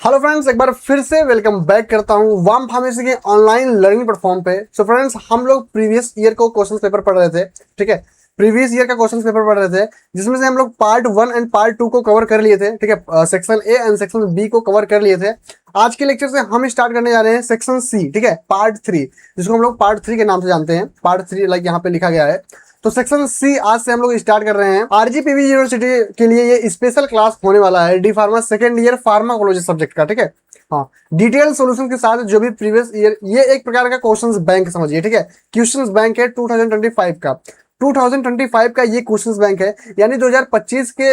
Hello friends, एक बार फिर से वेलकम बैक करता हूं वाम फार्मेसी के ऑनलाइन लर्निंग प्लेटफॉर्म पे। सो फ्रेंड्स, हम लोग प्रीवियस ईयर को क्वेश्चन पेपर पढ़ रहे थे। ठीक है, प्रीवियस ईयर का क्वेश्चन पेपर पढ़ रहे थे जिसमें से हम लोग पार्ट 1 एंड पार्ट 2 को कवर कर लिए थे। ठीक है, section A and section B को कवर कर लिए थे। आज के लेक्चर से हम स्टार्ट करने जा रहे हैं सेक्शन सी। ठीक है, पार्ट 3, जिसको हम लोग पार्ट 3 के नाम से जानते हैं। पार्ट 3 लाइक यहाँ पे लिखा गया है। तो सेक्शन सी आज से हम लोग स्टार्ट कर रहे हैं। आरजीपीवी यूनिवर्सिटी के लिए ये स्पेशल क्लास होने वाला है D pharma second year pharmacology subject का। ठीक है, हाँ, डिटेल सॉल्यूशन के साथ जो भी प्रीवियस ईयर, ये एक प्रकार का क्वेश्चंस बैंक समझिए। ठीक है, क्वेश्चंस बैंक है 2025 का। 2025 का ये क्वेश्चंस बैंक है, यानी 2025 के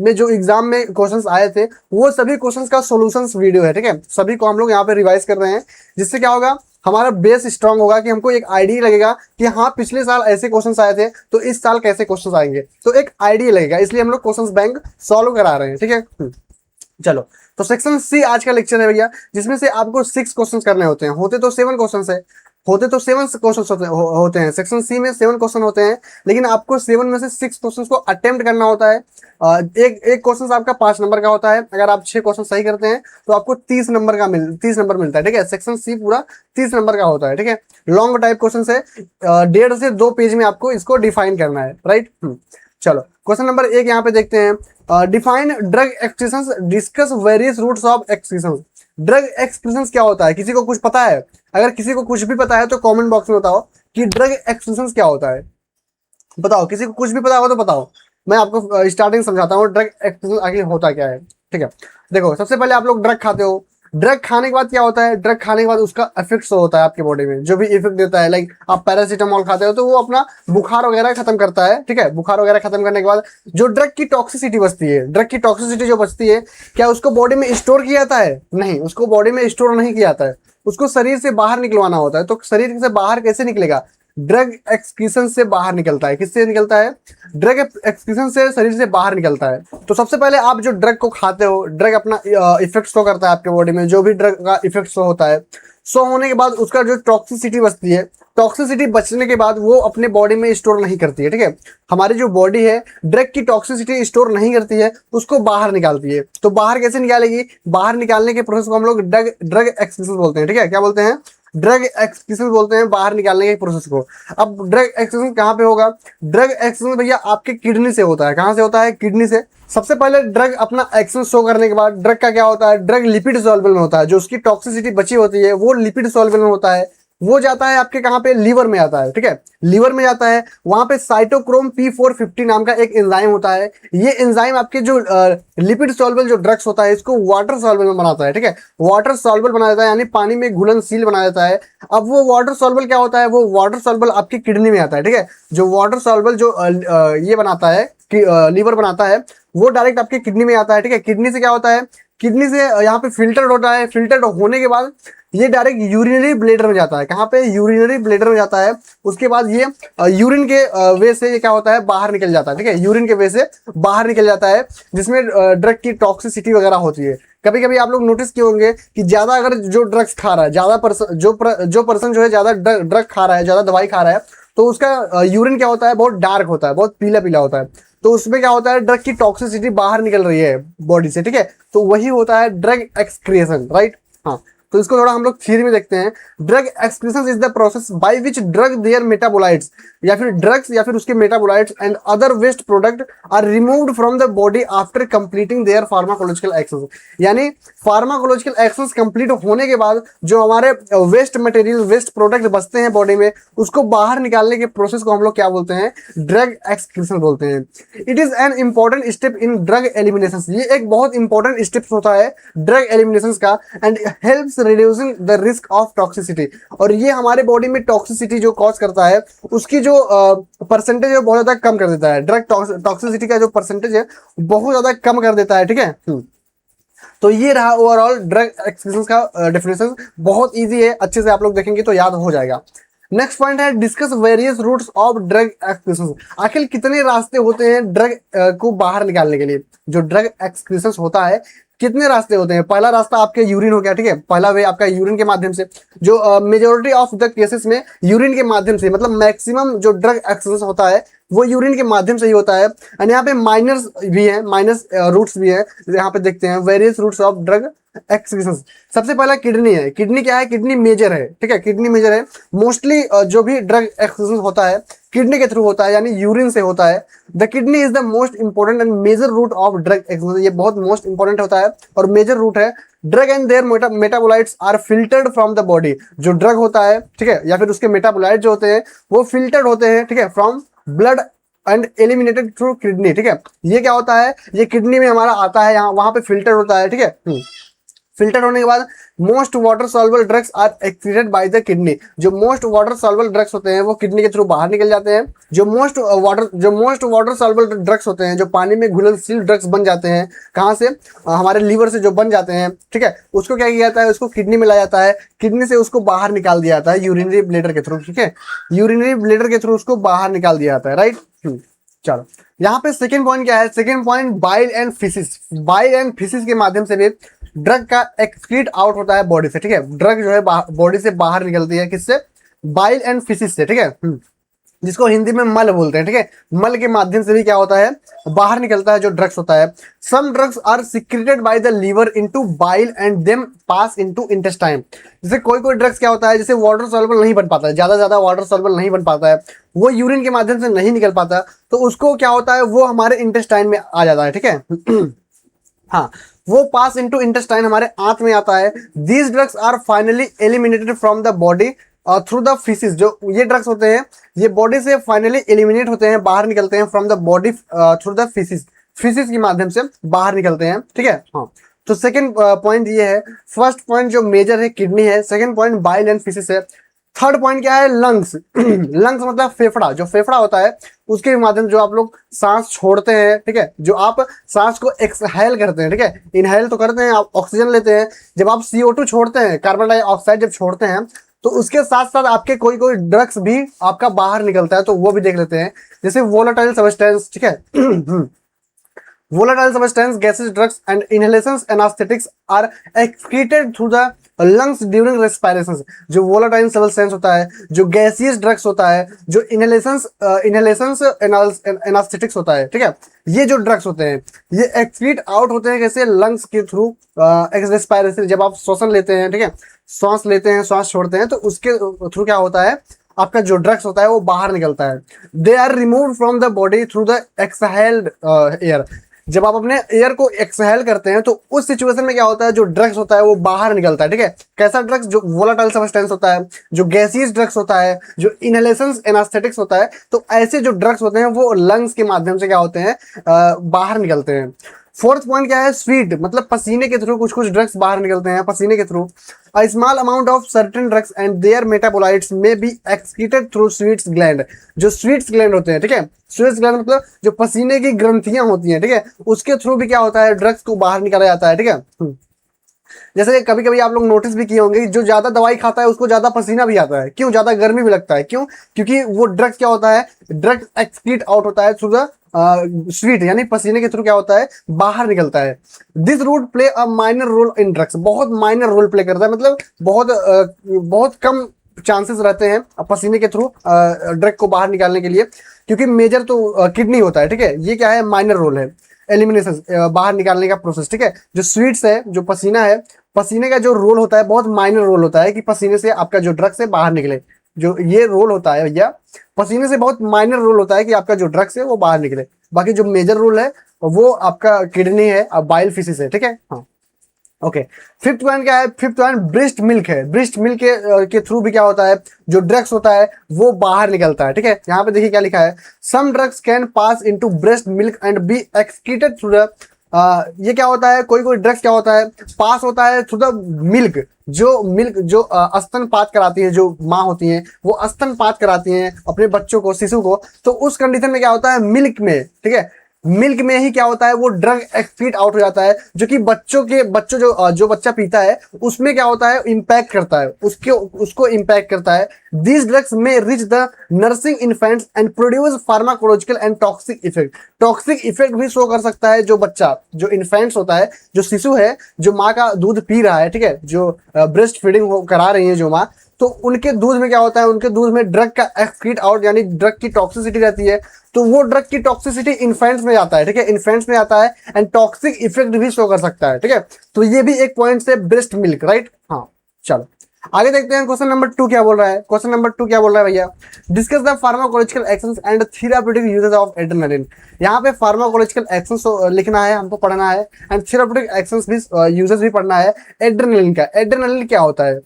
में जो एग्जाम में क्वेश्चंस आए थे वो सभी क्वेश्चंस का सॉल्यूशंस वीडियो है। ठीक है, सभी को हम लोग यहाँ पे रिवाइज कर रहे हैं, जिससे क्या होगा, हमारा बेस स्ट्रांग होगा कि हमको एक आइडिया लगेगा कि हाँ, पिछले साल ऐसे क्वेश्चंस आए थे तो इस साल कैसे क्वेश्चंस आएंगे, तो एक आइडिया लगेगा। इसलिए हम लोग क्वेश्चंस बैंक सॉल्व करा रहे हैं। ठीक है, चलो, तो सेक्शन सी आज का लेक्चर है भैया, जिसमें से आपको 6 क्वेश्चन करने होते हैं। होते तो 7 क्वेश्चन है, होते तो 7 क्वेश्चन होते हैं। सेक्शन सी में 7 क्वेश्चन होते हैं, लेकिन आपको 7 में से 6 क्वेश्चन को अटेम्प्ट करना होता है। एक क्वेश्चन आपका 5 नंबर का होता है। अगर आप 6 क्वेश्चन सही करते हैं तो आपको 30 नंबर मिलता है। ठीक है, सेक्शन सी पूरा 30 नंबर का होता है। ठीक है, लॉन्ग टाइप क्वेश्चन है, 1.5 से 2 पेज में आपको इसको डिफाइन करना है। राइट, चलो, क्वेश्चन नंबर 1 यहाँ पे देखते हैं। Define drug excretions, discuss various routes of excretions. Drug excretions क्या होता है? किसी को कुछ पता है? अगर किसी को कुछ भी पता है तो कमेंट बॉक्स में बताओ कि ड्रग एक्सक्रीशंस क्या होता है। बताओ, किसी को कुछ भी पता हो तो बताओ, मैं आपको स्टार्टिंग समझाता हूँ ड्रग एक्सक्रीशंस आखिर होता क्या है। ठीक है, देखो, सबसे पहले आप लोग ड्रग खाते हो। ड्रग खाने के बाद क्या होता है? ड्रग खाने के बाद उसका इफेक्ट होता है आपके बॉडी में, जो भी इफेक्ट देता है। लाइक आप पैरासीटामोल खाते हो तो वो अपना बुखार वगैरह खत्म करता है। ठीक है, बुखार वगैरह खत्म करने के बाद जो ड्रग की टॉक्सिसिटी बचती है, ड्रग की टॉक्सिसिटी जो बचती है, क्या उसको बॉडी में स्टोर किया जाता है? नहीं, उसको बॉडी में स्टोर नहीं किया जाता है, उसको शरीर से बाहर निकलवाना होता है। तो शरीर से बाहर कैसे निकलेगा? ड्रग एक्सक्रीशन से बाहर निकलता है। किससे निकलता है? ड्रग एक्सक्रीशन से शरीर से बाहर निकलता है। तो सबसे पहले आप जो ड्रग को खाते हो, ड्रग अपना इफेक्ट शो करता है आपके बॉडी में। जो भी ड्रग का इफेक्ट शो होता है, शो होने के बाद उसका जो टॉक्सिसिटी बचती है, टॉक्सिसिटी बचने के बाद वो अपने बॉडी में स्टोर नहीं करती है। ठीक है, हमारी जो बॉडी है ड्रग की टॉक्सिसिटी स्टोर नहीं करती है, उसको बाहर निकालती है। तो बाहर कैसे निकालेगी? बाहर निकालने के प्रोसेस को हम लोग ड्रग एक्सक्रीशन बोलते हैं। ठीक है, क्या बोलते हैं? ड्रग एक्सक्रीशन बोलते हैं, बाहर निकालने के प्रोसेस को। अब ड्रग एक्सक्रीशन कहाँ पे होगा? ड्रग एक्सक्रीशन भैया आपके किडनी से होता है। कहाँ से होता है? किडनी से। सबसे पहले ड्रग अपना एक्शन शो करने के बाद ड्रग का क्या होता है? ड्रग लिपिड सॉल्युबल में होता है। जो उसकी टॉक्सिसिटी बची होती है वो लिपिड सॉल्युबल में होता है। वो जाता है आपके कहाँ पे? लीवर में आता है। ठीक है, लीवर में जाता है। वहां पे साइटोक्रोम P450 नाम का एक एंजाइम होता है। ये एंजाइम आपके जो लिपिड सॉल्युबल जो ड्रग्स होता है इसको वाटर सॉल्युबल में बनाता है। ठीक है, वाटर सॉल्युबल बना देता है, यानी पानी में घुलनशील बना देता है। अब वो वाटर सॉल्युबल क्या होता है? वो वाटर सॉल्युबल आपकी किडनी में आता है। ठीक है, जो वाटर सॉल्युबल जो ये बनाता है कि लीवर बनाता है, वो डायरेक्ट आपकी किडनी में आता है। ठीक है, किडनी से क्या होता है? किडनी से यहाँ पे फिल्टर होता है। फिल्टर होने के बाद ये डायरेक्ट यूरिनरी ब्लेडर में जाता है। कहाँ पे? यूरिनरी ब्लेडर में जाता है। उसके बाद ये यूरिन के वे से ये क्या होता है? बाहर निकल जाता है। ठीक है, यूरिन के वे से बाहर निकल जाता है, जिसमें ड्रग की टॉक्सिसिटी वगैरह होती है। कभी कभी आप लोग नोटिस किए होंगे कि ज्यादा अगर जो ड्रग्स खा रहा है, ज्यादा पर्सन जो है ज्यादा ड्रग खा रहा है, ज्यादा दवाई खा रहा है, तो उसका यूरिन क्या होता है? बहुत डार्क होता है, बहुत पीला पीला होता है। तो उसमें क्या होता है? ड्रग की टॉक्सिसिटी बाहर निकल रही है बॉडी से। ठीक है, तो वही होता है ड्रग एक्सक्रीशन। राइट, हाँ, तो इसको थोड़ा हम लोग थ्योरी में देखते हैं। Drug excretion is the process by which drug their metabolites, या फिर ड्रग्स या फिर उसके metabolites and other waste product are removed from the body after completing their pharmacological actions. यानी फार्माकोलॉजिकल एक्शंस कंप्लीट होने के बाद जो हमारे वेस्ट मटेरियल, वेस्ट प्रोडक्ट बचते हैं बॉडी में, उसको बाहर निकालने के प्रोसेस को हम लोग क्या बोलते हैं? ड्रग एक्सक्रीशन बोलते हैं। It is an important step in drug elimination. ये एक बहुत इंपॉर्टेंट स्टेप होता है ड्रग एलिमिनेशन का, and helps reducing the risk of toxicity. और ये हमारे बॉडी में टॉक्सिसिटी जो कॉज करता है उसकी जो परसेंटेज है बहुत ज्यादा कम कर देता है। ड्रग टॉक्सिसिटी का जो परसेंटेज है बहुत ज्यादा कम कर देता है। ठीक है, तो ये रहा ओवरऑल ड्रग एक्सक्रीशन का डेफिनेशन। बहुत इजी है, अच्छे से आप लोग देखेंगे तो याद हो जाएगा। नेक्स्ट पॉइंट है discuss various routes of drug excretion. आखिर कितने रास्ते होते हैं ड्रग को बाहर निकालने के लिए? जो ड्रग एक्सक्रीशन होता है कितने रास्ते होते हैं? पहला रास्ता आपके यूरिन हो गया। ठीक है, पहला वे आपका यूरिन के माध्यम से, जो मेजोरिटी ऑफ द केसेस में यूरिन के माध्यम से, मतलब मैक्सिमम जो ड्रग एक्सक्रीशन होता है वो यूरिन के माध्यम से ही होता है। एंड यहाँ पे माइनर्स भी है, माइनस रूट्स भी है, यहाँ पे देखते हैं various routes of drug excretion. सबसे पहला किडनी है। किडनी क्या है? किडनी मेजर है, ठीक है, किडनी मेजर है। मोस्टली जो भी ड्रग एक्सक्रीशन होता है किडनी के थ्रू होता है, यानी यूरिन से होता है। The kidney is the most important and major route of drug excretion, ये बहुत मोस्ट इंपॉर्टेंट होता है और मेजर रूट है। Drug and their metabolites are filtered from the body, जो ड्रग होता है, ठीक है, या फिर उसके मेटाबोलाइट जो होते हैं वो फिल्टर्ड होते हैं, ठीक है, from blood and eliminated through kidney, ठीक है। ये क्या होता है? ये किडनी में हमारा आता है, यहाँ वहां पे फिल्टर होता है, ठीक है। फिल्टर होने के बाद most water soluble drugs are excreted by the kidney, जो मोस्ट वाटर सॉल्युबल ड्रग्स होते हैं वो किडनी के थ्रू बाहर निकल जाते हैं। जो मोस्ट वाटर सॉल्युबल ड्रग्स होते हैं, जो पानी में घुलनशील ड्रग्स बन जाते हैं, कहाँ से? हमारे लीवर से जो बन जाते हैं, ठीक है, उसको क्या किया जाता है? उसको किडनी में लाया जाता है, किडनी से उसको बाहर निकाल दिया जाता है यूरिनरी ब्लेडर के थ्रू, ठीक है, यूरिनरी ब्लेडर के थ्रू उसको बाहर निकाल दिया जाता है, राइट। चलो, यहाँ पे सेकेंड पॉइंट क्या है? Second point bile and faeces. Bile and faeces के माध्यम से भी ड्रग का एक्सक्रीट आउट होता है बॉडी से, ठीक है। ड्रग जो है बॉडी से बाहर निकलती है, किससे? बाइल एंड फिसिस से, ठीक है, जिसको हिंदी में मल बोलते हैं, ठीक है। मल के माध्यम से भी क्या होता है? बाहर निकलता है जो ड्रग्स होता है। Some drugs are secreted by the liver into bile and them pass into intestine. जैसे कोई ड्रग्स क्या होता है, जैसे वाटर सॉल्युबल नहीं बन पाता है, ज्यादा वाटर सॉल्युबल नहीं बन पाता है, वो यूरिन के माध्यम से नहीं निकल पाता, तो उसको क्या होता है? वो हमारे इंटेस्टाइन में आ जाता है, ठीक है। हाँ, वो पास इनटू इंटेस्टाइन, हमारे आंत में आता है। These drugs are finally eliminated from the body through the faeces. जो ये ड्रग्स होते हैं ये बॉडी से फाइनली एलिमिनेट होते हैं, बाहर निकलते हैं from the body through the faeces, faeces के माध्यम से बाहर निकलते हैं, ठीक है। हाँ, तो सेकंड पॉइंट ये है। फर्स्ट पॉइंट जो मेजर है किडनी है, सेकंड पॉइंट बाइल एंड फिसिस है। थर्ड पॉइंट क्या है? लंग्स। लंग्स मतलब फेफड़ा, जो फेफड़ा होता है उसके माध्यम जो आप लोग सांस छोड़ते हैं, ठीक है, जो आप सांस को एक्सहेल करते हैं, ठीक है, इनहेल तो करते हैं, आप ऑक्सीजन लेते हैं, जब आप CO2 छोड़ते हैं, कार्बन डाइऑक्साइड जब छोड़ते हैं, तो उसके साथ साथ आपके कोई ड्रग्स भी आपका बाहर निकलता है, तो वो भी देख लेते हैं। जैसे वोलेटाइल सब्सटेंस, ठीक है, volatile substance, gases, drugs and inhalations, anesthetics are excreted through the lungs during respiration। जो volatile substance होता है, जो gaseous drugs होता है, जो inhalations anesthetics होता है, ठीक है, ये जो ड्रग्स होते हैं ये एक्सक्रीट आउट होते हैं कैसे? लंग्स के थ्रू, रेस्पिरेशन, जब आप श्वसन लेते हैं, ठीक है, सांस लेते हैं, सांस छोड़ते हैं, तो उसके थ्रू क्या होता है? आपका जो ड्रग्स होता है वो बाहर निकलता है। They are remove from the body through the exhaled air. जब आप अपने एयर को एक्सहेल करते हैं तो उस सिचुएशन में क्या होता है? जो ड्रग्स होता है वो बाहर निकलता है, ठीक है। कैसा ड्रग्स? जो वोलेटाइल सब्सटेंस होता है, जो गैसियस ड्रग्स होता है, जो इनहेलेशंस एनास्थेटिक्स होता है, तो ऐसे जो ड्रग्स होते हैं वो लंग्स के माध्यम से क्या होते हैं? बाहर निकलते हैं। फोर्थ पॉइंट क्या है? स्वीट, मतलब पसीने के थ्रू कुछ ड्रग्स बाहर निकलते हैं, पसीने के through. A small amount of certain drugs and their metabolites may be excreted through sweats gland. जो स्वीट्स ग्लैंड होते हैं, ठीक है, स्वीट्स ग्लैंड मतलब जो पसीने की ग्रंथियां होती हैं, ठीक है, उसके थ्रू भी क्या होता है? ड्रग्स को बाहर निकाला जाता है, ठीक है। जैसे कभी कभी आप लोग नोटिस भी किए होंगे, जो ज्यादा दवाई खाता है उसको ज्यादा पसीना भी आता है, क्यों? ज्यादा गर्मी भी लगता है, क्यों? क्योंकि वो ड्रग्स क्या होता है? ड्रग्स एक्सक्रीट आउट होता है थ्रू द स्वीट, यानी पसीने के थ्रू क्या होता है? बाहर निकलता है। This route play a minor role in drugs, बहुत माइनर रोल प्ले करता है, मतलब बहुत कम चांसेस रहते हैं पसीने के थ्रू ड्रग को बाहर निकालने के लिए, क्योंकि मेजर तो किडनी होता है, ठीक है। ये क्या है? माइनर रोल है, एलिमिनेशन, बाहर निकालने का प्रोसेस, ठीक है। जो स्वीट्स है, जो पसीना है, पसीने का जो रोल होता है बहुत माइनर रोल होता है कि पसीने से आपका जो ड्रग्स है बाहर निकले। जो ये रोल होता है भैया, पसीने से बहुत माइनर रोल होता है कि आपका जो ड्रग्स है वो बाहर निकले। बाकी जो मेजर रोल है वो आपका किडनी है, बाइल फिसिस है, ठीक है। हाँ, ओके। फिफ्थ पॉइंट क्या है? फिफ्थ पॉइंट ब्रेस्ट मिल्क है। ब्रेस्ट मिल्क के थ्रू भी क्या होता है? जो ड्रग्स होता है वो बाहर निकलता है, ठीक है। यहाँ पे देखिए क्या लिखा है, some drugs can pass into breast milk and be excreted through the. ये क्या होता है? कोई ड्रग्स क्या होता है? पास होता है थ्रू द मिल्क। जो स्तनपात कराती है, जो माँ होती हैं वो स्तनपात कराती हैं अपने बच्चों को, शिशु को, तो उस कंडीशन में क्या होता है? मिल्क में, ठीक है, मिल्क में ही क्या होता है? वो ड्रग एक्सक्रीट आउट हो जाता है, जो कि बच्चों जो बच्चा पीता है उसमें क्या होता है? इम्पैक्ट करता है, उसको इम्पैक्ट करता है। दीज ड्रग्स में rich the nursing infants and produce pharmacological and toxic effect. Toxic effect भी शो कर सकता है जो बच्चा, जो इन्फेंट्स होता है, जो शिशु है, जो माँ का दूध पी रहा है, ठीक है, जो ब्रेस्ट फीडिंग करा रही है जो माँ, तो उनके दूध में क्या होता है, उनके दूध में ड्रग का एक्सक्रीट आउट यानी ड्रग की टॉक्सिसिटी रहती है, तो वो ड्रग की टॉक्सिसिटी इन्फेंट्स में आता है, ठीक है, इन्फेंट्स में आता है एंड टॉक्सिक इफेक्ट भी शो कर सकता है, ठीक है। तो ये भी एक पॉइंट से ब्रेस्ट मिल्क, राइट। हाँ चलो आगे देखते हैं क्वेश्चन नंबर 2 क्या बोल रहा है। क्वेश्चन नंबर 2 क्या बोल रहा है भैया, discuss the pharmacological actions and therapeutic uses of adrenaline. यहाँ पे फार्माकोलॉजिकल एक्शंस लिखना है, हमको पढ़ना है एंड थेराप्यूटिक एक्शंस भी यूजेस भी पढ़ना है एड्रेनालिन का। एड्रेनालिन क्या होता है,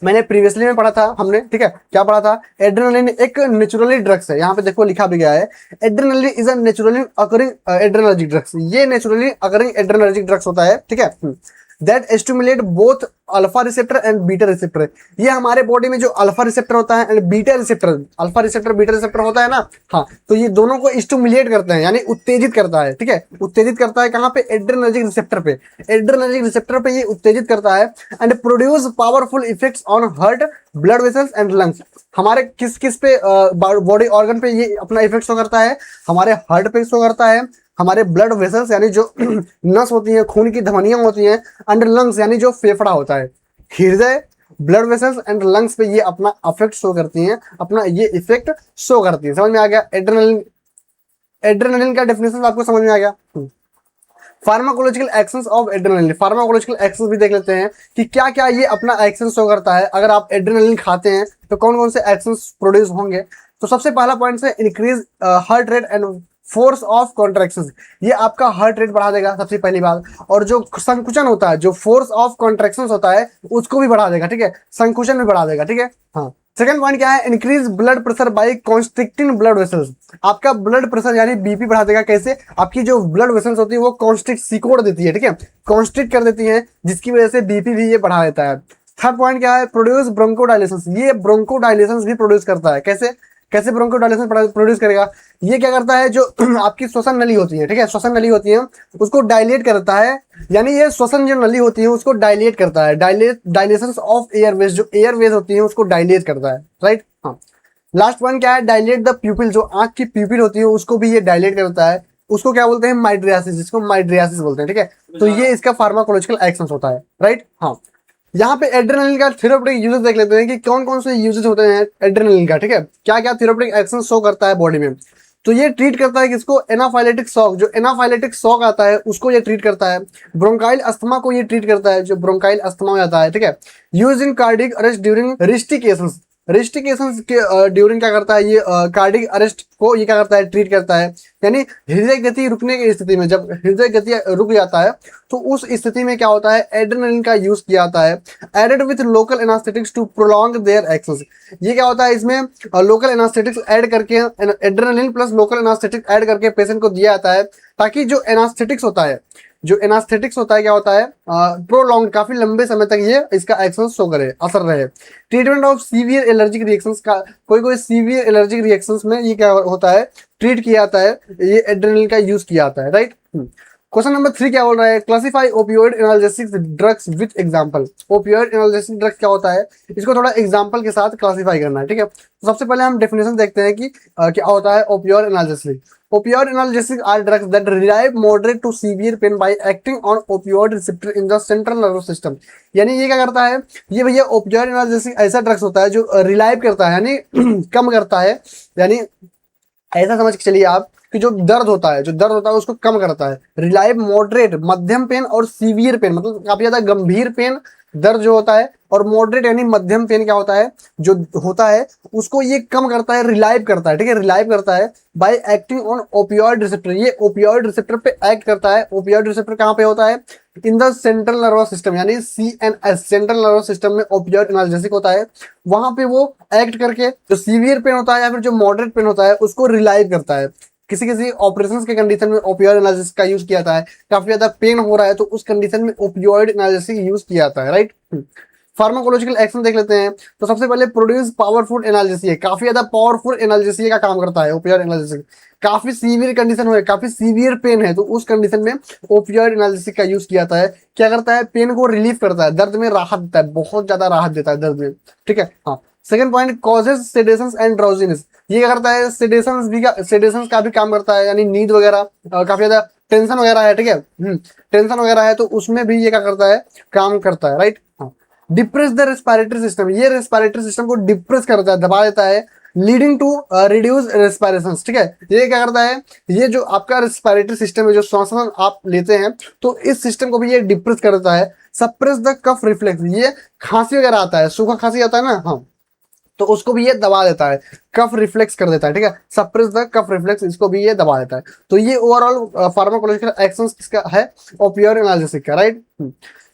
मैंने प्रीवियसली में पढ़ा था हमने, ठीक है, क्या पढ़ा था, एड्रेनालिन एक नेचुरली ड्रग्स है, यहाँ पे देखो लिखा भी गया है, adrenaline is a naturally occurring adrenergic drugs. ये नेचुरली अकरिंग एड्रेनर्जिक ड्रग्स होता है, ठीक है, that stimulate both alpha receptor and beta receptor. ये हमारे बॉडी में जो अल्फा रिसेप्टर होता है and beta receptor, alpha receptor beta receptor होता है ना, हाँ, तो ये दोनों को स्टिमुलेट करते हैं यानी उत्तेजित करता है, ठीक है, उत्तेजित करता है कहाँ पे, एड्रेनर्जिक रिसेप्टर पे, एड्रेनर्जिक रिसेप्टर पे ये उत्तेजित करता है and produce powerful effects on heart, blood vessels and lungs. हमारे किस किस पे बॉडी ऑर्गन पे ये अपना इफेक्ट शो करता है, हमारे हार्ट पे शो करता है, हमारे ब्लड वेसल्स यानी जो नस होती है, खून की धमनियां होती हैं, एंड लंग्स यानी जो फेफड़ा होता है, हृदय, ब्लड वेसल्स एंड लंग्स पे ये अपना इफेक्ट शो करती हैं, अपना ये इफेक्ट शो करती है। समझ में आ गया एड्रेनालिन, एड्रेनालिन का डेफिनेशन आपको समझ में आ गया। Pharmacological actions of adrenaline, pharmacological actions भी देख लेते हैं कि क्या क्या ये अपना एक्शन शो करता है। अगर आप एड्रेनालिन खाते हैं तो कौन कौन से एक्शंस प्रोड्यूस होंगे। तो सबसे पहला पॉइंट है increase heart rate and force of contraction. ये आपका हार्ट रेट बढ़ा देगा सबसे पहली बात, और जो संकुचन होता है, जो फोर्स ऑफ कॉन्ट्रैक्शन होता है उसको भी बढ़ा देगा, ठीक है, संकुचन भी बढ़ा देगा, ठीक है। हाँ, सेकंड पॉइंट क्या है, increase blood pressure by constricting blood vessels. आपका ब्लड प्रेशर यानी बीपी बढ़ा देगा, कैसे, आपकी जो ब्लड वेसल्स होती है वो कॉन्स्ट्रिक्ट, सिकोड़ देती है, ठीक है, कॉन्स्ट्रिक्ट कर देती है, जिसकी वजह से बीपी भी ये बढ़ा देता है। थर्ड पॉइंट क्या है, प्रोड्यूस ब्रोंकोडायलेशन। ये ब्रोंकोडायलेशन भी प्रोड्यूस करता है, कैसे कैसे ब्रोंकोडायलेशन प्रोड्यूस करेगा, ये क्या करता है, जो आपकी श्वसन नली होती है, ठीक है, श्वसन नली होती है उसको डायलेट करता है, यानी ये श्वसन जो नली होती है उसको डायलेट करता है, डायलेशन ऑफ एयरवेज, जो एयरवेज होती है उसको डायलेट करता है, राइट। हाँ, लास्ट पॉइंट क्या है, डायलेट द प्यूपिल, जो आंख की प्यूपिल होती है उसको भी ये डायलेट करता है, उसको क्या बोलते हैं, माइड्रियासिस, जिसको माइड्रियासिस बोलते हैं, ठीक है। तो ये इसका फार्माकोलॉजिकल एक्शन होता है, राइट। हाँ, यहाँ पे एड्रेनालिन का थेराप्यूटिक यूजेस देख लेते हैं कि कौन कौन से यूजेस होते हैं एड्रेनालिन का, ठीक है, क्या क्या थेराप्यूटिक एक्शन शो करता है बॉडी में। तो ये ट्रीट करता है किसको, एनाफाइलेटिक शॉक, जो एनाफाइलेटिक शॉक आता है उसको ये ट्रीट करता है। ब्रोंकाइल अस्थमा को ये ट्रीट करता है, जो ब्रोंकाइल अस्थमा हो जाता है, ठीक है। Use in cardiac arrest during resuscitations, resuscitations के ड्यूरिंग क्या करता है, ये कार्डिक अरेस्ट को ये क्या करता है, ट्रीट करता है, यानी हृदय गति रुकने की स्थिति में, जब हृदय गति रुक जाता है तो उस स्थिति में क्या होता है, एड्रेनालिन का यूज किया जाता है। Added with local anaesthetics to prolong their actions. ये क्या होता है, इसमें लोकल एनास्थेटिक्स ऐड करके, adrenaline plus local anaesthetics add करके पेशेंट को दिया जाता है, ताकि जो एनास्थेटिक्स होता है, जो एनास्थेटिक्स होता है क्या होता है, प्रोलॉन्ग, काफी लंबे समय तक ये इसका एक्शन शो करे, असर रहे। Treatment of severe allergic reactions का, कोई कोई सीवियर एलर्जिक रिएक्शंस में ये क्या होता है, ट्रीट किया जाता है, ये एड्रेनालिन का यूज किया जाता है, राइट। क्वेश्चन नंबर 3 क्या बोल रहा है, classify opioid analgesic drugs with example. Opioid analgesic drugs क्या होता है, इसको थोड़ा एग्जांपल के साथ क्लासिफाई करना है, ठीक है। तो सबसे पहले हम डेफिनेशन देखते हैं कि क्या होता है opioid analgesic. Opioid analgesics are drugs that relieve moderate to severe pain by acting on opioid receptor in the central nervous system। यानी ये क्या करता है, ये भैया opioid analgesic ऐसा ड्रग्स होता है जो रिलाइव करता है, यानी कम करता है, यानी ऐसा समझ के चलिए आप कि जो दर्द होता है उसको कम करता है। रिलाइव, मॉडरेट, मध्यम पेन और सीवियर पेन, मतलब काफी ज्यादा गंभीर पेन दर्द जो होता है, और मॉडरेट यानी मध्यम पेन क्या होता है, जो होता है उसको ये कम करता है, रिलाइव करता है, ठीक है, रिलाइव करता है bye acting on opioid receptor. ये ओपियोइड रिसेप्टर पे एक्ट करता है। ओपियोइड रिसेप्टर कहाँ पे होता है, in the central nervous system, यानी CNS, सेंट्रल नर्वस सिस्टम में ओपियोइड एनाल्जेसिक होता है, वहां पे वो एक्ट करके जो सीवियर पेन होता है या फिर जो मॉडरेट पेन होता है उसको रिलाइव करता है। किसी किसी ऑपरेशंस के कंडीशन में ओपियोइड एनाल्जेसिक का यूज किया जाता है, काफी ज्यादा पेन हो रहा है तो उस कंडीशन में ओपियोइड एनाल्जेसिक यूज किया जाता है, राइट। फार्माकोलॉजिकल एक्शन देख लेते हैं। तो सबसे पहले प्रोड्यूस पावरफुल एनाल्जेसिक, काफी ज्यादा पावरफुल एनाल्जेसिक का काम करता है ओपियोइड एनाल्जेसिक। काफी सीवियर कंडीशन है, काफी सीवियर पेन है तो उस कंडीशन में ओपियोइड एनाल्जेसिक का यूज किया जाता है। क्या करता है, पेन को रिलीफ करता है, दर्द में राहत देता है, बहुत ज्यादा राहत देता है दर्द में, ठीक है। हाँ, second point, causes sedations and drowsiness. ये क्या करता है, सेडेशंस का भी काम करता है, यानी नींद वगैरह, काफी ज्यादा टेंशन वगैरह है, ठीक है, टेंशन वगैरह है तो उसमें भी ये क्या करता है, काम करता है, राइट। हाँ, डिप्रेस द रेस्पिरेटरी सिस्टम, ये रेस्पिरेटरी सिस्टम को डिप्रेस करता है, दबा देता है, लीडिंग टू रिड्यूस रेस्पिरेशन। ठीक है, ये क्या करता है, ये जो आपका रेस्पिरेटरी सिस्टम है, जो श्वास आप लेते हैं, तो इस सिस्टम को भी ये डिप्रेस कर देता है। सप्रेस द कफ रिफ्लेक्स, ये खांसी वगैरह आता है, सूखा खांसी आता है ना, हाँ, तो उसको भी ये दबा देता है, कफ रिफ्लेक्स कर देता है। ठीक है, सप्रेस द कफ रिफ्लेक्स, इसको भी ये दबा देता है। तो ये ओवरऑल फार्माकोलॉजिकल एक्शंस किसका है, ओपियोइड एनाल्जेसिक का, राइट।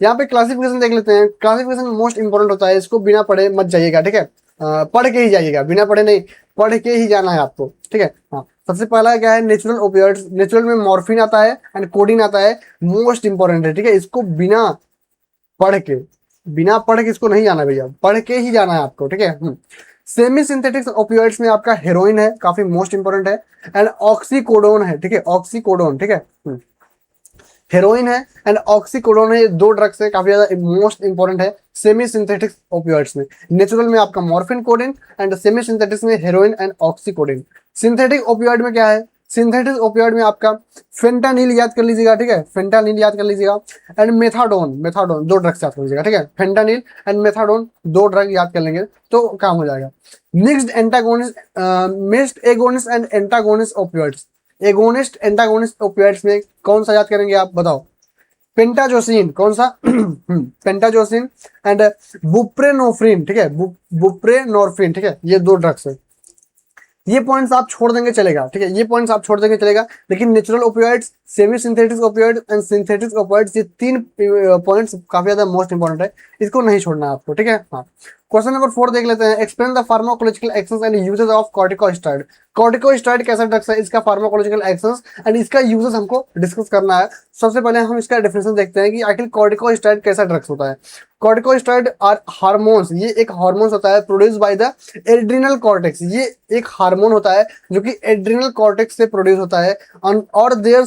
यहाँ पे क्लासिफिकेशन देख लेते हैं। क्लासिफिकेशन मोस्ट इंपोर्टेंट होता है, इसको बिना पढ़े मत जाइएगा। ठीक है, पढ़ के ही जाइएगा, बिना पढ़े नहीं, पढ़ के ही जाना है आपको। ठीक है, हाँ, सबसे पहला क्या है, नेचुरल ओपियोइड्स। नेचुरल में मॉर्फिन आता है एंड कोडीन आता है, मोस्ट इंपोर्टेंट है। ठीक है, इसको पढ़ के बिना पढ़ के इसको नहीं जाना भैया, पढ़ के ही जाना है आपको। ठीक है, सेमी सिंथेटिक ओपियोइड्स में आपका हेरोइन है, काफी मोस्ट इंपोर्टेंट है, एंड ऑक्सीकोडोन है। ठीक है, ऑक्सीकोडोन, ठीक है, हेरोइन है एंड ऑक्सीकोडोन है, ये दो ड्रग्स है, काफी ज्यादा मोस्ट इंपोर्टेंट है सेमी सिंथेटिक ओपियोइड्स में। नेचुरल में आपका morphine, codeine, and semi synthetics में heroin and oxycodone. Synthetic opioid में क्या है, सिंथेटिक ओपियोइड में आपका फेंटानिल याद कर लीजिएगा। ठीक है, फेंटानिल याद कर लीजिएगा, एंड मेथाडोन, मेथाडोन, दो ड्रग्स याद कर लीजिएगा। ठीक है, फेंटानिल एंड मेथाडोन, दो ड्रग याद कर लेंगे तो काम हो जाएगा। Mixed antagonist, mixed agonist and antagonist opioids. Agonist antagonist opioids में कौन सा याद करेंगे आप, बताओ। पेंटाजोसिन, कौन सा पेंटाजोसिन एंड बुप्रेनोफ्रिन। ठीक है, बुप्रेनोर्फिन। ठीक है, ये दो ड्रग्स है। ये पॉइंट्स आप छोड़ देंगे चलेगा। ठीक है, ये पॉइंट्स आप छोड़ देंगे चलेगा, लेकिन natural opioids, semi synthetic opioids and synthetic opioids, ये तीन पॉइंट्स काफी ज्यादा मोस्ट इंपोर्टेंट है, इसको नहीं छोड़ना है आपको। ठीक है, हाँ, क्वेश्चन नंबर 4 देख लेते हैं। Explain the pharmacological actions and uses of corticosteroid. Corticosteroid कैसा ड्रग्स है, इसका फार्माकोलॉजिकल एक्शंस एंड इसका यूजेस हमको डिस्कस करना है। सबसे पहले हम इसका डेफिनेशन देखते हैं कि आखिर कॉर्टिकोस्टेरॉइड कैसा ड्रग्स होता है। कॉर्टिकोस्टेरॉइड आर हार्मोन्स, ये एक हार्मोन्स होता है produce by the adrenal cortex. ये एक हार्मोन होता है जो कि एड्रिनल कॉर्टेक्स से प्रोड्यूस होता है, और their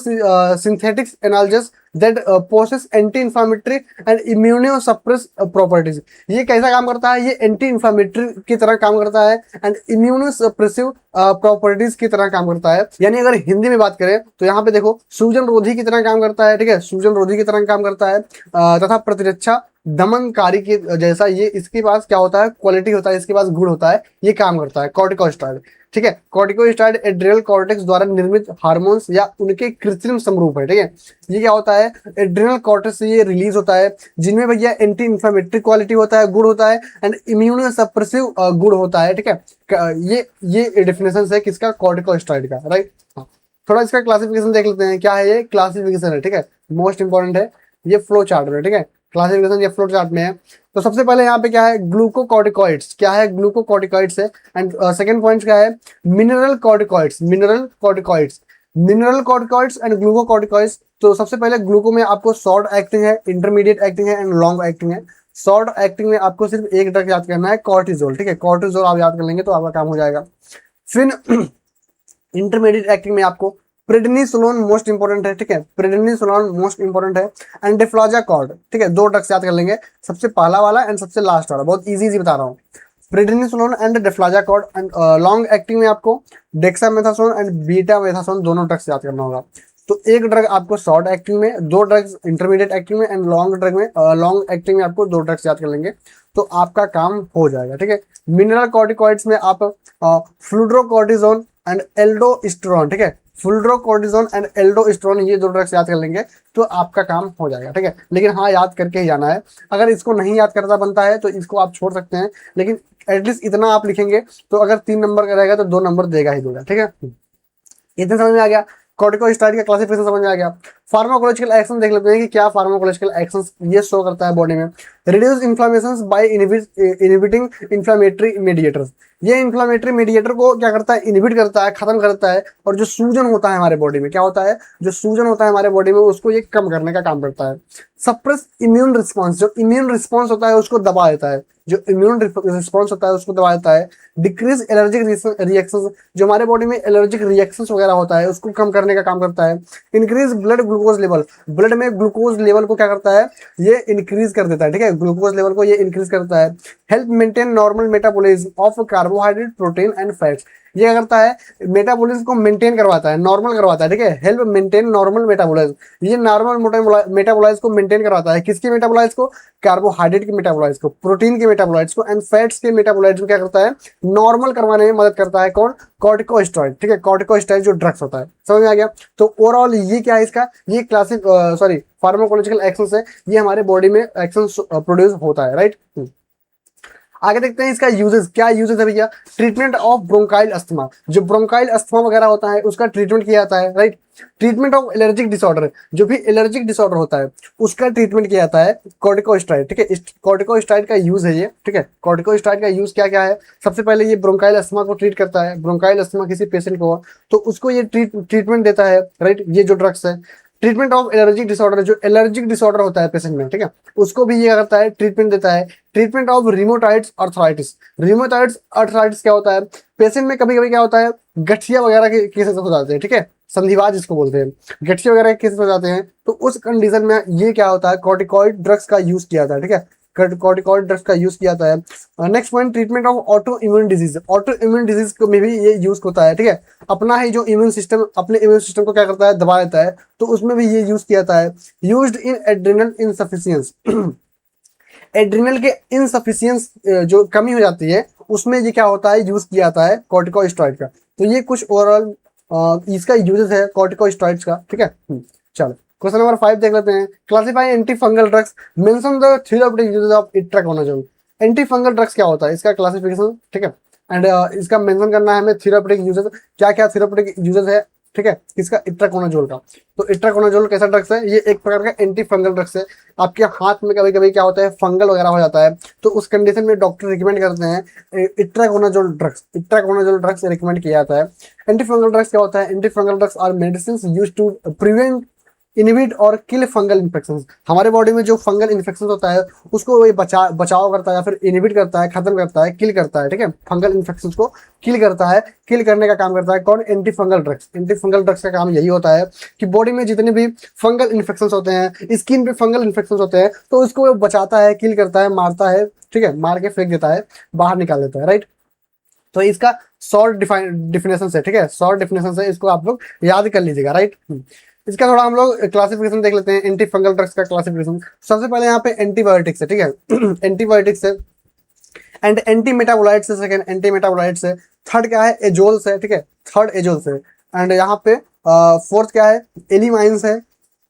synthetic analogues that possess anti inflammatory and immunosuppressive properties. ये कैसा काम करता है, ये एंटी इंफ्लेमेटरी की तरह काम करता है एंड इम्यूनोसप्रेसिव प्रॉपर्टीज की तरह काम करता है। यानी अगर हिंदी में बात करें तो यहाँ पे देखो, सूजन रोधी की तरह काम करता है। ठीक है, सूजन रोधी की तरह काम करता है, तथा प्रतिरक्षा दमनकारी के जैसा ये इसके पास क्या होता है, क्वालिटी होता है, इसके पास गुण होता है, ये काम करता है कॉर्टिकोस्टेरॉइड। ठीक है, कॉर्टिकोस्टेरॉइड एड्रिनल कॉर्टेक्स द्वारा निर्मित हार्मोन्स या उनके कृत्रिम समरूप है। ठीक है, ये क्या होता है, एड्रिनल कॉर्टेक्स से ये रिलीज होता है, जिनमें भैया एंटी इंफ्लेमेटरी क्वालिटी होता है, गुण होता है, एंड इम्यूनोसप्रेसिव गुण होता है। ठीक है, ये डेफिनेशन है किसका, कॉर्टिकोस्टेरॉइड का, राइट। हाँ, थोड़ा इसका क्लासिफिकेशन देख लेते हैं, क्या है ये क्लासिफिकेशन है। ठीक है, मोस्ट इंपॉर्टेंट है, ये फ्लो चार्ट में। ठीक है, क्लासिफिकेशन ये फ्लो चार्ट में है। तो सबसे पहले यहाँ पे क्या है, ग्लूकोकॉर्टिकॉइड्स, क्या है, ग्लूकोकॉर्टिकॉइड्स है। एंड सेकंड पॉइंट क्या है, mineral corticoids, mineral corticoids, mineral corticoids and glucocorticoids. तो सबसे पहले ग्लूको में आपको शॉर्ट एक्टिंग है, इंटरमीडिएट एक्टिंग है एंड लॉन्ग एक्टिंग है। शॉर्ट एक्टिंग में आपको सिर्फ एक ड्रग याद करना है, कॉर्टिजोल। ठीक है, कॉर्टिजोल आप याद कर लेंगे तो आपका काम हो जाएगा। फिर इंटरमीडिएट एक्टिंग में आपको प्रेडनिसोलोन मोस्ट इंपोर्टेंट है। ठीक है, प्रेडनिसोलोन मोस्ट इंपोर्टेंट है एंड डिफ्लाजाकॉर्ड। ठीक है, दो ड्रग्स याद कर लेंगे, सबसे पहला वाला एंड सबसे लास्ट वाला, बहुत इजी बता रहा हूँ। Prednisolone and deflazacort. And long acting में आपको डेक्सामेथासोन एंड बीटामेथासोन दोनों ड्रग्स याद करना होगा। तो एक ड्रग आपको शॉर्ट एक्टिंग में, दो ड्रग्स इंटरमीडिएट एक्टिंग में, एंड लॉन्ग ड्रग में, लॉन्ग एक्टिंग में आपको दो ड्रग्स याद कर लेंगे तो आपका काम हो जाएगा। ठीक है, मिनरल कॉर्टिकॉइड्स में आप फ्लूड्रोकॉर्टिजोन एंड एल्डोस्टेरोन। ठीक है, फ्लूड्रोकॉर्टिजोन एंड एल्डोस्टेरोन, ये दो ड्रग्स याद कर लेंगे तो आपका काम हो जाएगा। ठीक है, लेकिन हाँ, याद करके ही जाना है। अगर इसको नहीं याद करता बनता है तो इसको आप छोड़ सकते हैं, लेकिन एटलीस्ट इतना आप लिखेंगे तो अगर 3 नंबर का रहेगा तो 2 नंबर देगा ही देगा। ठीक है, इतना समझ में आ गया, कॉर्टिकोस्टेरॉइड का क्लासिफिकेशन समझ में आ गया। फार्माकोलॉजिकल एक्शन देख लेते हैं कि क्या फार्माकोलॉजिकल एक्शन ये शो करता है बॉडी में। Reduce inflammation by inhibiting inflammatory mediators. ये इन्फ्लेमेटरी मीडिएटर को क्या करता है, इनहिबिट करता है, खत्म करता है, और जो सूजन होता है हमारे बॉडी में, क्या होता है, जो सूजन होता है हमारे बॉडी में, उसको ये कम करने का काम करता है। सप्रेस इम्यून रिस्पॉन्स, जो इम्यून रिस्पॉन्स होता है उसको दबा देता है, जो इम्यून रिस्पॉन्स होता है उसको दबा देता है। डिक्रीज एलर्जिक रिएक्शंस, जो हमारे बॉडी में एलर्जिक रिएक्शंस वगैरह होता है उसको कम करने का काम करता है। Increase blood glucose level, blood में ग्लूकोज लेवल को क्या करता है, ये इंक्रीज कर देता है। ठीक है, ग्लूकोज लेवल को ये इंक्रीज करता है। Help maintain normal metabolism of carbohydrate, protein and fats. ये क्या करता है, मेटाबॉलिज्म को मेंटेन करवाता है, नॉर्मल करवाता है, ठीक है, हेल्प मेंटेन नॉर्मल मेटाबॉलिज्म। ये नॉर्मल मेटाबॉलाइज को मेंटेन करवाता है, किसके मेटाबॉलाइज को, कार्बोहाइड्रेट के मेटाबॉलाइज को, प्रोटीन के मेटाबॉलाइज को एंड फैट्स के मेटाबॉलाइज को क्या करता है, नॉर्मल करवाने में मदद करता है। कौन, कॉर्टिकोस्टेरॉइड, ठीक है, कॉर्टिकोस्टेरॉइड जो ड्रग्स होता है, समझ में आ गया। तो ओवरऑल ये क्या है इसका, ये क्लासिक सॉरी फार्माकोलॉजिकल एक्शन है, ये हमारे बॉडी में एक्शन प्रोड्यूस होता है, राइट। आगे देखते हैं इसका यूजेस, क्या यूजेस है भैया, ट्रीटमेंट ऑफ ब्रोंकाइल अस्थमा, जो ब्रोंकाइल अस्थमा वगैरह होता है उसका ट्रीटमेंट किया जाता है, right. Treatment of allergic disorder, जो भी एलर्जिक डिसऑर्डर होता है उसका ट्रीटमेंट किया जाता है कॉर्टिकोस्टेरॉइड, ठीक है, कॉर्टिकोस्टेरॉइड का यूज है ये, ठीक है। कॉर्टिकोस्टेरॉइड का यूज क्या क्या है, सबसे पहले ये ब्रोंकाइल अस्थमा को ट्रीट करता है, ब्रोंकाइल अस्थमा किसी पेशेंट को तो उसको ये ट्रीटमेंट देता है, राइट, ये जो ड्रग्स है। ट्रीटमेंट ऑफ एलर्जिक डिसऑर्डर, जो एलर्जिक डिसऑर्डर होता है पेशेंट में, ठीक है, उसको भी ये करता है, ट्रीटमेंट देता है। ट्रीटमेंट ऑफ रिमोटाइड्स अर्थराइटिस, रिमोटाइड्स अर्थराइटिस क्या होता है, पेशेंट में कभी कभी क्या होता है, गठिया वगैरह के केसेस हो जाते हैं, ठीक है, संधिवात जिसको बोलते हैं, गठिया वगैरह के केसेस हो जाते हैं, तो उस कंडीशन में ये क्या होता है, कॉर्टिकॉइड ड्रग्स का यूज किया जाता है, ठीक है, कॉर्टिकॉइड ड्रग्स का यूज किया जाता है। Next point, treatment of auto immune disease, auto immune disease में भी ये यूज होता है, ठीक है, अपना ही जो इम्यून सिस्टम, अपने इम्यून सिस्टम को क्या करता है, दबा देता है, तो उसमें भी ये यूज किया जाता है। यूज्ड इन एड्रिनल इनसफिशियंस, एड्रिनल के इनसफिशियंस जो कमी हो जाती है उसमें ये क्या होता है, यूज किया जाता है कॉर्टिकोस्टेरॉइड का। तो ये कुछ ओवरऑल इसका यूजेस है कॉर्टिकोस्टेरॉइड्स का, ठीक है। चलो क्वेश्चन नंबर 5 देख लेते हैं, classify anti fungal drugs, mention the therapeutic uses of itraconazole. Anti fungal drugs क्या होता है, इसका क्लासिफिकेशन, ठीक है, एंड इसका मेंशन करना है हमें थेराप्यूटिक यूजेस, क्या क्या थेराप्यूटिक यूजेस है, ठीक है, किसका, इट्राकोनाजोल का। तो इट्राकोनाजोल कैसा ड्रग्स है, ये एक प्रकार का एंटी फंगल ड्रग्स है। आपके हाथ में कभी कभी क्या होता है, फंगल वगैरह हो जाता है, तो उस कंडीशन में डॉक्टर रिकमेंड करते हैं itraconazole drugs, itraconazole drugs recommend किया जाता है। एंटी फंगल ड्रग्स क्या होता है, anti fungal drugs are medicine used to prevent, inhibit और किल फंगल इन्फेक्शन। हमारे बॉडी में जो फंगल इन्फेक्शन होता है उसको ये बचाव करता है, या फिर इनहिबिट करता है, खत्म करता है, किल करता है, ठीक है, फंगल इन्फेक्शन को किल करता है, किल करने का काम करता है कौन, anti fungal drugs. Anti fungal drugs का काम यही होता है कि बॉडी में जितने भी फंगल इन्फेक्शन होते हैं, स्किन पे फंगल इन्फेक्शन होते हैं, तो उसको बचाता है, किल करता है, मारता है, ठीक है, मार के फेंक देता है, बाहर निकाल देता है, राइट। तो इसका शॉर्ट डिफिनेशन है, ठीक है, शॉर्ट डिफिनेशन है, इसको आप लोग याद कर लीजिएगा, राइट। इसका थोड़ा हम लोग क्लासिफिकेशन देख लेते हैं, एंटी फंगल ड्रग्स का क्लासिफिकेशन। सबसे पहले यहाँ पे एंटीबायोटिक्स है, ठीक है, एंटीबायोटिक्स है, एंड एंटी मेटाबोलाइट्स है, सेकंड एंटी मेटाबोलाइट्स है, थर्ड क्या है, एजोल्स है, ठीक है, थर्ड एजोल्स है, एंड यहाँ पे फोर्थ क्या है, एलिमाइंस है,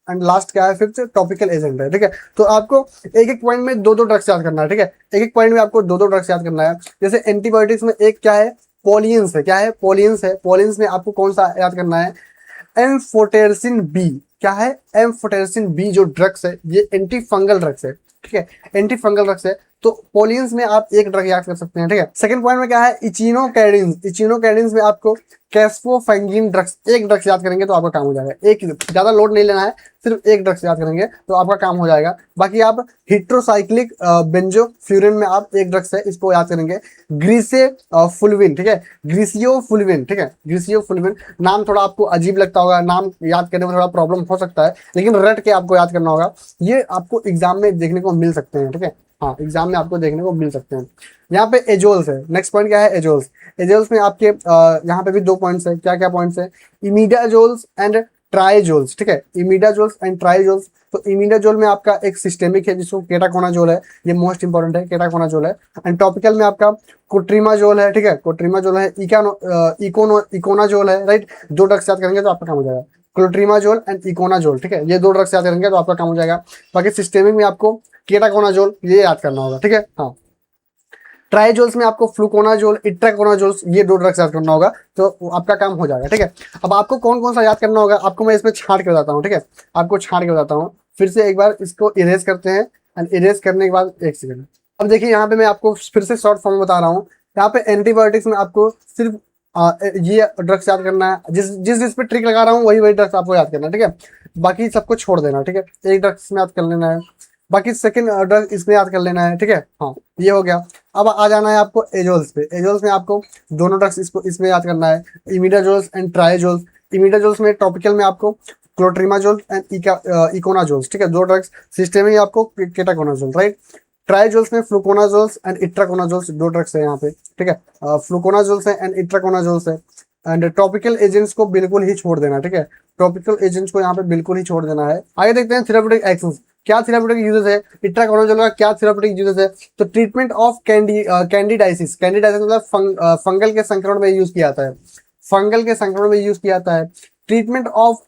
एंड लास्ट क्या है, फिफ्थ टॉपिकल एजेंट है, ठीक है। तो आपको एक एक पॉइंट में दो दो ड्रग्स याद करना है, ठीक है, एक एक पॉइंट में आपको दो दो ड्रग्स याद करना है। जैसे एंटीबायोटिक्स में एक क्या है, पोलियंस है, क्या है, पोलियंस है, पोलियंस में आपको कौन सा याद करना है, एम्फोटेरसिन बी, क्या है, एम्फोटेरसिन बी जो ड्रग्स है ये एंटी फंगल ड्रग्स है, ठीक है, एंटी फंगल ड्रग्स है। तो पोलियंस में आप एक ड्रग याद कर सकते हैं, ठीक है। सेकंड पॉइंट में क्या है, इचिनोकैडिन्स, इचिनोकैडिन्स में आपको कैस्फोफेंगिन ड्रग्स, एक ड्रग्स याद करेंगे तो आपका काम हो जाएगा, एक, ज्यादा लोड नहीं लेना है, सिर्फ एक ड्रग्स याद करेंगे तो आपका काम हो जाएगा। बाकी आप हिट्रोसाइक्लिक बेंजोफ्यूरिन में आप एक ड्रग्स है, इसको याद करेंगे, ग्रीसेफुल्विन, ठीक है, ग्रीसियोफुल्विन, ठीक है, ग्रीसियोफुल्विन। नाम थोड़ा आपको अजीब लगता होगा, नाम याद करने में थोड़ा प्रॉब्लम हो सकता है, लेकिन रट के आपको याद करना होगा, ये आपको एग्जाम में देखने को मिल सकते हैं, ठीक है, हाँ, एग्जाम में आपको देखने को मिल सकते हैं। यहाँ पे एजोल्स है, नेक्स्ट पॉइंट क्या है, एजोल्स। एजोल्स में आपके यहाँ पे भी दो पॉइंट्स है, क्या क्या पॉइंट्स है, इमिडाजोल्स एंड ट्राइजोल्स, ठीक है, इमिडाजोल्स एंड ट्राइजोल्स। तो इमिडाजोल में आपका एक सिस्टेमिक है जिसको केटाकोनाजोल है, ये मोस्ट इंपॉर्टेंट है, केटाकोनाजोल है। एंड टॉपिकल में आपका कोट्रीमाजोल है, ठीक है, कोट्रीमाजोल है, इकोनाजोल है, राइट। दो ड्रग्स याद करेंगे तो आपका काम हो जाएगा, क्लोट्रीमाजोल एंड इकोनाजोल, ठीक है, ये दो ड्रग्स याद करेंगे तो आपका काम हो जाएगा। बाकी सिस्टेमिक में आपको केटाकोनाजोल ये याद करना होगा, ठीक है, हाँ। ट्राइजोल्स में आपको फ्लूकोनाजोल, इट्राकोनाजोल, ये दो ड्रग्स याद करना होगा तो आपका काम हो जाएगा, ठीक है। अब आपको कौन कौन सा याद करना होगा, आपको मैं इसमें छांट के बताता हूँ, ठीक है, आपको छांट के बताता हूँ। फिर से एक बार इसको इरेज करते हैं, एंड इरेज करने के बाद एक सेकंड, अब देखिए यहाँ पे मैं आपको फिर से शॉर्ट फॉर्म में बता रहा हूँ। यहाँ पे एंटीबायोटिक्स में आपको सिर्फ ये ड्रग्स याद करना है, जिस जिस जिस पे ट्रिक लगा रहा हूँ वही ड्रग्स आपको याद करना है, ठीक है, बाकी सबको छोड़ देना, ठीक है, एक ड्रग्स में याद कर लेना है, बाकी सेकंड ड्रग इसमें याद कर लेना है, ठीक है, हाँ, ये हो गया। अब आ जाना है आपको एजोल्स पे, एजोल्स में आपको दोनों ड्रग्स इसको इसमें याद करना है, इमिडाजोल्स एंड ट्राइजोल्स। इमिडाजोल्स में टॉपिकल में आपको क्लोट्रीमाजोल एंड इकोनाजोल्स, ठीक है, दो ड्रग्स। सिस्टेमिक में आपको केटाकोनाजोल, राइट। ट्राइजोल्स में फ्लूकोनाजोल्स एंड इट्राकोनाजोल्स, दो ड्रग्स है यहाँ पे, ठीक है। फ्लूकोनाजोल्स है एंड इट्राकोनाजोल्स है। एंड टॉपिकल एजेंट्स को बिल्कुल ही छोड़ देना, ठीक है। टॉपिकल एजेंट्स को यहाँ पे बिल्कुल ही छोड़ देना है। आगे देखते हैं थेराप्यूटिक एक्शंस, क्या थेराप्यूटिक यूजेस है, इट्राकोनाजोल का क्या थेराप्यूटिक यूजेस है। तो ट्रीटमेंट ऑफ कैंडिडाइसिस, कैंडिडाइसिस मतलब फंगल के संक्रमण में यूज किया जाता है, फंगल के संक्रमण में यूज किया जाता है। ट्रीटमेंट ऑफ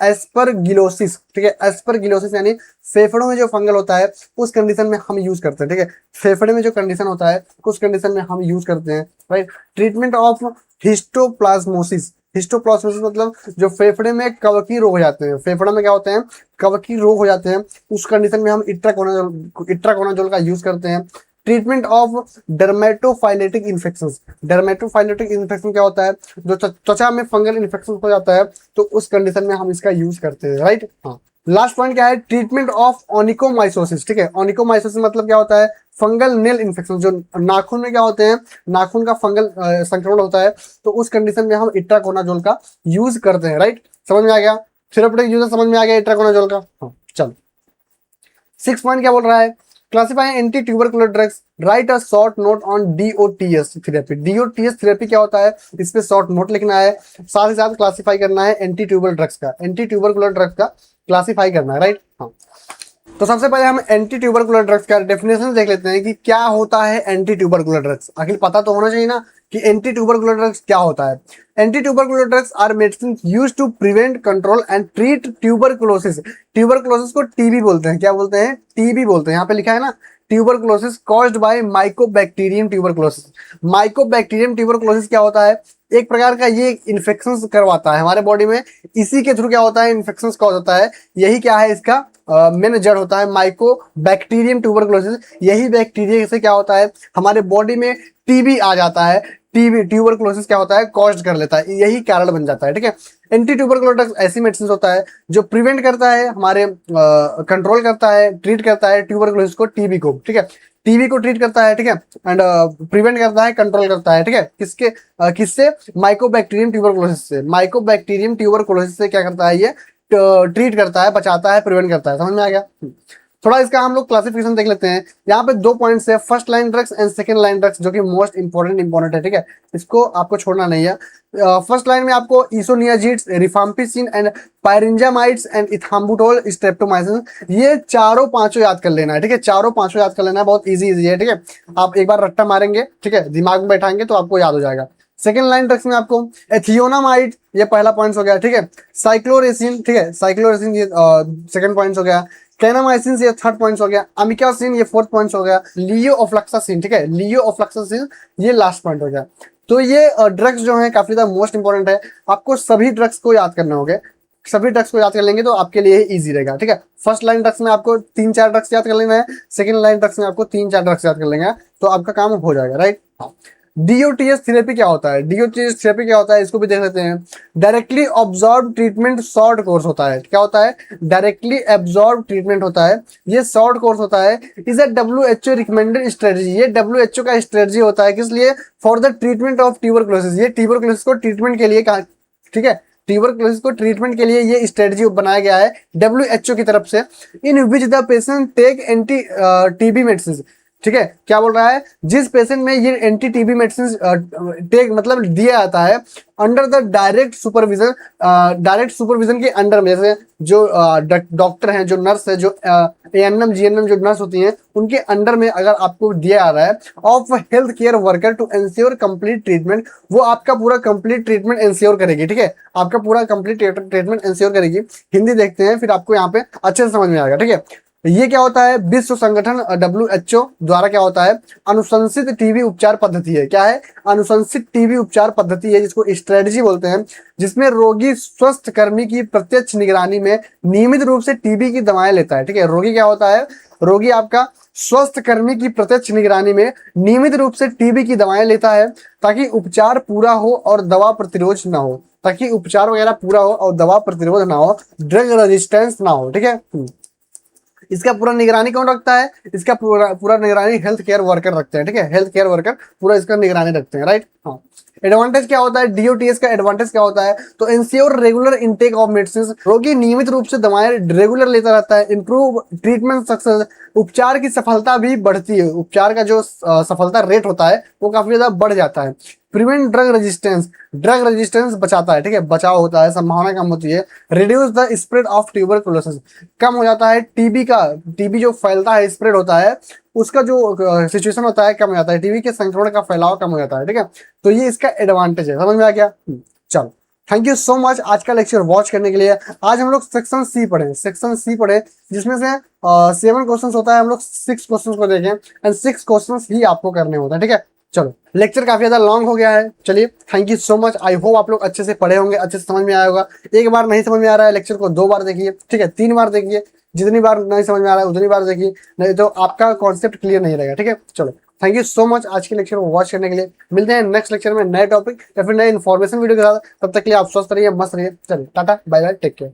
एस्परगिलोसिस, ठीक है। एस्परगिलोसिस यानी फेफड़ों में जो फंगल होता है उस कंडीशन में हम यूज करते हैं, ठीक है। फेफड़े में जो कंडीशन होता है उस कंडीशन में हम यूज करते हैं, right. Treatment of histoplasmosis, histoplasmosis मतलब जो फेफड़े में कवकी रोग हो जाते हैं, फेफड़े में क्या होते हैं, कवकी रोग हो जाते हैं, उस कंडीशन में हम इट्राकोनाजोल का यूज करते हैं। ट्रीटमेंट ऑफ डर्मेटोफाइलेटिक इन्फेक्शंस, डर्मेटोफाइलेटिक इन्फेक्शन क्या होता है, जो त्वचा में फंगल इन्फेक्शन हो जाता है तो उस कंडीशन में हम इसका यूज करते हैं, राइट। हाँ, लास्ट पॉइंट क्या है, ट्रीटमेंट ऑफ ओनिकोमाइसोसिस, ठीक है। ओनिकोमाइसोसिस मतलब क्या होता है, फंगल नेल इन्फेक्शन, जो नाखून में क्या होते हैं, नाखून का फंगल संक्रमण होता है तो उस कंडीशन में हम इट्राकोनाजोल का यूज करते हैं, राइट। समझ में आ गया, थेराप्यूटिक यूज समझ में आ गया इट्राकोनाजोल का। हाँ, चलो 6 पॉइंट क्या बोल रहा है, classify anti tubercular drugs, right a short note on DOTS therapy. DOTS therapy क्या होता है, इस पे शॉर्ट नोट लिखना है, साथ ही साथ क्लासिफाई करना है एंटी ट्यूबर ड्रग्स का, एंटी ट्यूबरकुलर ड्रग्स का क्लासिफाई करना है, राइट। हाँ, तो सबसे पहले हम एंटी ट्यूबरकुलर ड्रग्स का डेफिनेशन देख लेते हैं कि क्या होता है एंटी ट्यूबरकुलर ड्रग्स। आखिर पता तो होना चाहिए ना कि एंटी ट्यूबरकुलर ड्रग्स क्या होता है। Anti tubercular drugs are medicine used to prevent, control and treat tuberculosis. Tuberculosis को टीबी बोलते हैं, क्या बोलते हैं, टीबी बोलते हैं। यहाँ पे लिखा है ना, tuberculosis caused by Mycobacterium tuberculosis. Mycobacterium tuberculosis क्या होता है, एक प्रकार का ये इन्फेक्शन करवाता है हमारे बॉडी में, इसी के थ्रू क्या होता है, इन्फेक्शन कॉज होता है। यही क्या है, इसका मेन जड़ होता है माइकोबैक्टीरियम ट्यूबरकुलोसिस। यही बैक्टीरिया से क्या होता है, हमारे बॉडी में टीबी आ जाता है, टीबी ट्यूबरकुलोसिस क्या होता है, कॉज कर लेता है, यही कारण बन जाता है, ठीक है। एंटी ट्यूबरकुलर ड्रग्स ऐसी मेडिसिन होता है जो प्रिवेंट करता है, हमारे कंट्रोल करता है, ट्रीट करता है ट्यूबरकुलोसिस को, टीबी को, ठीक है। टीबी को ट्रीट करता है, ठीक है, एंड प्रिवेंट करता है, कंट्रोल करता है, ठीक है। किससे, माइकोबैक्टीरियम ट्यूबरकुलोसिस से। माइकोबैक्टीरियम ट्यूबरकुलोसिस से क्या करता है, ये ट्रीट करता है, बचाता है, प्रिवेंट करता है। समझ में आ गया। थोड़ा इसका हम लोग क्लासिफिकेशन देख लेते हैं। यहाँ पे 2 पॉइंट्स है, first line drugs and second line drugs, जो कि मोस्ट इंपॉर्टेंट है, ठीक है। इसको आपको छोड़ना नहीं है। फर्स्ट लाइन में आपको इसोनियाजिड्स, रिफाम्पिसिन एंड पायरिंजामाइड्स एंड इथाम्बुटोल, स्ट्रेप्टोमाइसिन, ये चारों पांचों याद कर लेना है, ठीक है। चारों पांचों याद कर लेना है, बहुत इजी है, ठीक है। आप एक बार रट्टा मारेंगे, ठीक है, दिमाग में बैठाएंगे तो आपको याद हो जाएगा। सेकेंड लाइन ड्रग्स में आपको एथियोनामाइड, ये पहला पॉइंट हो गया, ठीक है। साइक्लोरेसिन, ठीक है, साइक्लोरेसिन ये सेकंड पॉइंट हो गया। कैनामाइसिन ये थर्ड पॉइंट हो गया। अमिकासिन ये फोर्थ पॉइंट हो गया। लियोफ्लक्सासिन, ठीक है, लियोफ्लक्सासिन ये लास्ट पॉइंट हो गया। तो ये ड्रग्स जो है काफी ज्यादा मोस्ट इंपॉर्टेंट है, आपको सभी ड्रग्स को याद करने होंगे। सभी ड्रग्स को याद कर लेंगे तो आपके लिए इजी रहेगा, ठीक है। फर्स्ट लाइन ड्रग्स में आपको 3-4 ड्रग्स याद कर लेना है, सेकंड लाइन ड्रग्स में आपको 3-4 ड्रग्स याद कर लेंगे, तो आपका काम हो जाएगा, राइट। डीओटीएस थेरेपी क्या होता है, डीओटीएस थेरेपी क्या होता है, इसको भी देख लेते हैं। Directly observed treatment short course होता है, क्या होता है, डायरेक्टली एब्जॉर्ब ट्रीटमेंट होता है, ये शॉर्ट कोर्स होता है। Is a WHO recommended strategy, ये WHO का स्ट्रेटजी होता है, किस लिए, for the treatment of tuberculosis. ये ट्यूबरकुलोसिस को ट्रीटमेंट के लिए, ठीक है, ट्यूबरकुलोसिस को ट्रीटमेंट के लिए ये स्ट्रेटजी बनाया गया है WHO की तरफ से। In which the patient take anti TB medicine, ठीक है, क्या बोल रहा है, जिस पेशेंट में ये एंटी टीबी मेडिसिन टेक मतलब दिया जाता है under the direct supervision, direct supervision के अंडर में, जैसे जो डॉक्टर हैं, जो नर्स है, जो ANM GNM जो नर्स होती हैं, उनके अंडर में अगर आपको दिया जा रहा है of health care worker to ensure complete treatment, वो आपका पूरा कंप्लीट ट्रीटमेंट एंश्योर करेगी, ठीक है, आपका पूरा कंप्लीट ट्रीटमेंट एंश्योर करेगी। हिंदी देखते हैं फिर आपको यहाँ पे अच्छे से समझ में आएगा, ठीक है। ये क्या होता है, विश्व संगठन WHO द्वारा क्या होता है, अनुशंसित टीबी उपचार पद्धति है। क्या है, अनुशंसित टीबी उपचार पद्धति है, जिसको स्ट्रेटजी बोलते हैं, जिसमें रोगी स्वस्थ कर्मी की प्रत्यक्ष निगरानी में नियमित रूप से टीबी की दवाएं लेता है, ठीक है। रोगी क्या होता है, रोगी आपका स्वस्थ कर्मी की प्रत्यक्ष निगरानी में नियमित रूप से टीबी की दवाएं लेता है, ताकि उपचार पूरा हो और दवा प्रतिरोध ना हो, ताकि उपचार वगैरह पूरा हो और दवा प्रतिरोध ना हो, ड्रग रेजिस्टेंस ना हो, ठीक है। इसका पूरा निगरानी कौन रखता है, इसका पूरा निगरानी हेल्थ केयर वर्कर रखते हैं, ठीक है, हेल्थ केयर वर्कर पूरा इसका निगरानी रखते हैं, राइट। हाँ, एडवांटेज क्या होता है, डीओटीएस का एडवांटेज क्या होता है, तो ensure regular intake of medicine, रोगी नियमित रूप से दवाएं रेगुलर लेता रहता है। इंप्रूव ट्रीटमेंट सक्सेस, उपचार की सफलता भी बढ़ती है, उपचार का जो सफलता रेट होता है वो काफी ज्यादा बढ़ जाता है। प्रिवेंट ड्रग रेजिस्टेंस बचाता है, ठीक है, बचाव होता है, संभावना कम होती है। Reduce the spread of tuberculosis, कम हो जाता है टीबी का, टीबी जो फैलता है, स्प्रेड होता है, उसका जो सिचुएशन होता है कम हो जाता है, टीबी के संक्रमण का फैलाव कम हो जाता है, ठीक है। तो ये इसका एडवांटेज है, समझ में आ गया। चलो, थैंक यू सो मच आज का लेक्चर वॉच करने के लिए। आज हम लोग सेक्शन सी पढ़े, जिसमें से 7 क्वेश्चन होता है, हम लोग 6 क्वेश्चन को देखें एंड 6 क्वेश्चन ही आपको करने होता है, ठीक है। चलो, लेक्चर काफी ज्यादा लॉन्ग हो गया है, चलिए thank you so much. I hope आप लोग अच्छे से पढ़े होंगे, अच्छे से समझ में आया होगा। एक बार नहीं समझ में आ रहा है लेक्चर को 2 बार देखिए, ठीक है, 3 बार देखिए, जितनी बार नहीं समझ में आ रहा है उतनी बार देखिए, नहीं तो आपका कॉन्सेप्ट क्लियर नहीं रहेगा, ठीक है। चलो, थैंक यू सो मच आज के लेक्चर को वॉच करने के लिए। मिलते हैं नेक्स्ट लेक्चर में नए टॉपिक या फिर नए इन्फॉर्मेशन वीडियो के साथ। तब तक के लिए आप स्वस्थ रहिए, मस्त रहिए। चलिए, tata bye bye, take care.